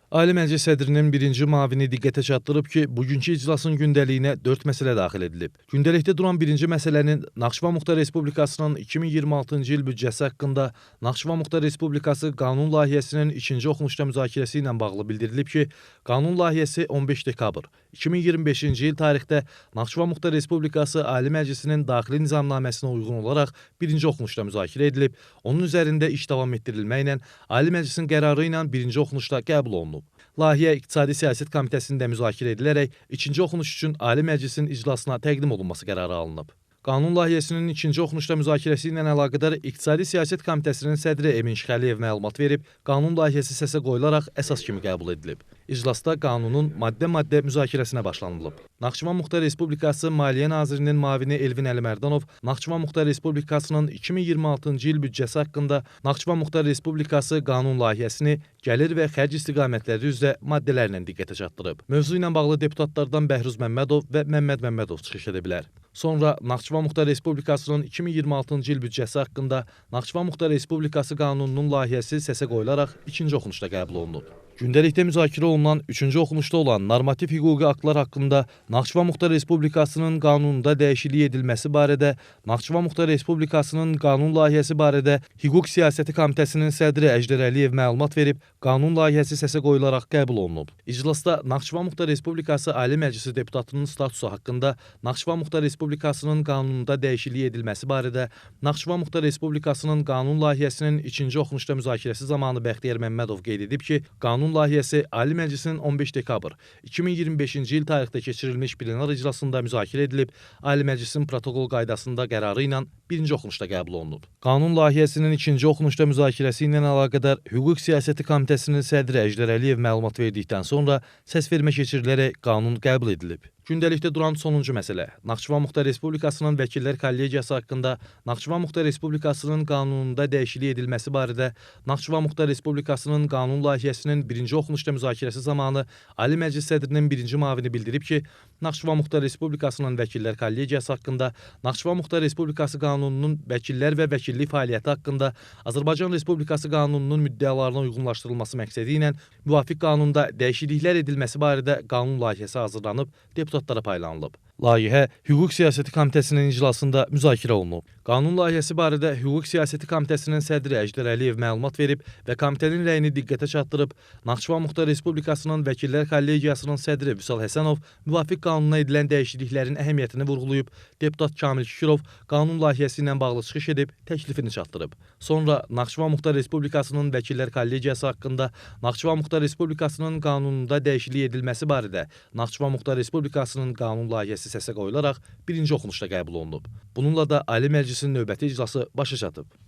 Ali Məclis sədrinin birinci müavini diqqətə çatdırıb ki, bugünkü iclasın gündəliyinə 4 məsələ daxil edilib. Gündəlikdə duran birinci məsələnin Naxçıvan Muxtar Respublikasının 2026-cı il büdcəsi haqqında Naxçıvan Muxtar Respublikası qanun layihəsinin ikinci oxunuşda müzakirəsi ilə bağlı bildirilib ki, qanun layihəsi 15 dekabr 2025-ci il tarixdə Naxçıvan Muxtar Respublikası Ali Məclisinin daxili nizamnaməsinə uyğun olaraq birinci oxunuşda müzakirə edilib, onun üzərində iş davam etdirilməklə Ali Məclisin qərarı ilə birinci oxunuşda qəbul olunub. Layihə İqtisadi Siyasət Komitəsində müzakirə edilərək ikinci oxunuş üçün Ali Məclisin iclasına təqdim olunması qərarı alınıb. Qanun layihəsinin ikinci oxunuşda müzakirəsi ilə əlaqədar İqtisadi Siyasət Komitəsinin sədri Emin Şıxəliyev məlumat verib, qanun layihəsi səsə qoyularaq əsas kimi qəbul edilib. İclasda qanunun maddə-maddə müzakirəsinə başlanılıb. Naxçıvan Muxtar Respublikası Maliyyə Nazirinin müavini Elvin Əlimərdanov Naxçıvan Muxtar Respublikasının 2026-cı il büdcəsi haqqında Naxçıvan Muxtar Respublikası qanun layihəsini gəlir və xərc istiqamətləri üzrə maddələrlə diqqətə çatdırıb. Mövzu ilə bağlı deputatlardan Bəhruz Məmmədov və Məmməd Məmmədov çıxış edə bilər. Sonra Naxçıvan Muxtar Respublikasının 2026-cı il büdcəsi haqqında Naxçıvan Muxtar Respublikası qanununun layihəsi səsə qoyularaq ikinci oxunuşda qəbul olunub. Gündəlikdə müzakirə olunan üçüncü oxunuşda olan normativ hüquqi aktlar haqqında Naxçıvan Muxtar Respublikasının qanununda dəyişiklik edilməsi barədə Naxçıvan Muxtar Respublikasının qanun layihəsi barədə Hüquq Siyasəti Komitəsinin sədri Əjdər Əliyev məlumat verib, qanun layihəsi səsə qoyularaq qəbul olunub. İclasda Naxçıvan Muxtar Respublikası Ali Məclisi deputatının statusu haqqında Naxçıvan Muxtar Respublikasının qanununda dəyişiklik edilməsi barədə Naxçıvan Muxtar Respublikasının qanun layihəsinin ikinci oxunuşda müzakirəsi zamanı Bəxtiyar Məmmədov qeyd edib ki, qanun layihəsi Ali Məclisinin 15 dekabr 2025-ci il tarixdə keçirilmiş plenar iclasında müzakirə edilib, Ali Məclisin protokol qaydasında qərarı ilə birinci oxunuşda qəbul olunub. Qanun layihəsinin ikinci oxunuşda müzakirəsi ilə əlaqədar Hüquq Siyasəti Komitəsinin sədri Əjdər Əliyev məlumat verdikdən sonra səsvermə keçirilərək qanun qəbul edilib. Gündəlikdə duran sonuncu məsələ Naxçıvan Muxtar Respublikasının Vəkillər Kollegiyası haqqında Naxçıvan Muxtar Respublikasının qanununda dəyişiklik edilməsi barədə Naxçıvan Muxtar Respublikasının qanun layihəsinin birinci oxunuşda müzakirəsi zamanı Ali Məclis sədrinin birinci müavini bildirib ki, Naxçıvan Muxtar Respublikasının Vəkillər Kollegiyası haqqında Naxçıvan Muxtar Respublikası qanununun vəkillər və vəkillik fəaliyyəti haqqında Azərbaycan Respublikası qanununun müddəalarına uyğunlaşdırılması məqsədi ilə müvafiq qanunda dəyişikliklər edilməsi barədə qanun layihəsi hazırlanıb, deputatlara paylanılıb. Layihə Hüquq Siyasəti Komitəsinin iclasında müzakirə olunub. Qanun layihəsi barədə Hüquq Siyasəti Komitəsinin sədri Əjdər Əliyev məlumat verib və komitənin rəyini diqqətə çatdırıb, Naxçıvan Muxtar Respublikasının Vəkillər Kollegiyasının sədri Vüsal Həsənov müvafiq qanuna edilən dəyişikliklərin əhəmiyyətini vurğulayıb, deputat Kamil Şükürov qanun layihəsi ilə bağlı çıxış edib, təklifini çatdırıb. Sonra Naxçıvan Muxtar Respublikasının Vəkillər Kollegiyası haqqında Naxçıvan Muxtar Respublikasının qanununda dəyişiklik edilməsi barədə Naxçıvan Muxtar Respublikasının qanun layihəsi səsə qoyularaq birinci oxunuşda qəbul olunub. Bununla da Ali Məclisin növbəti iclası başa çatıb.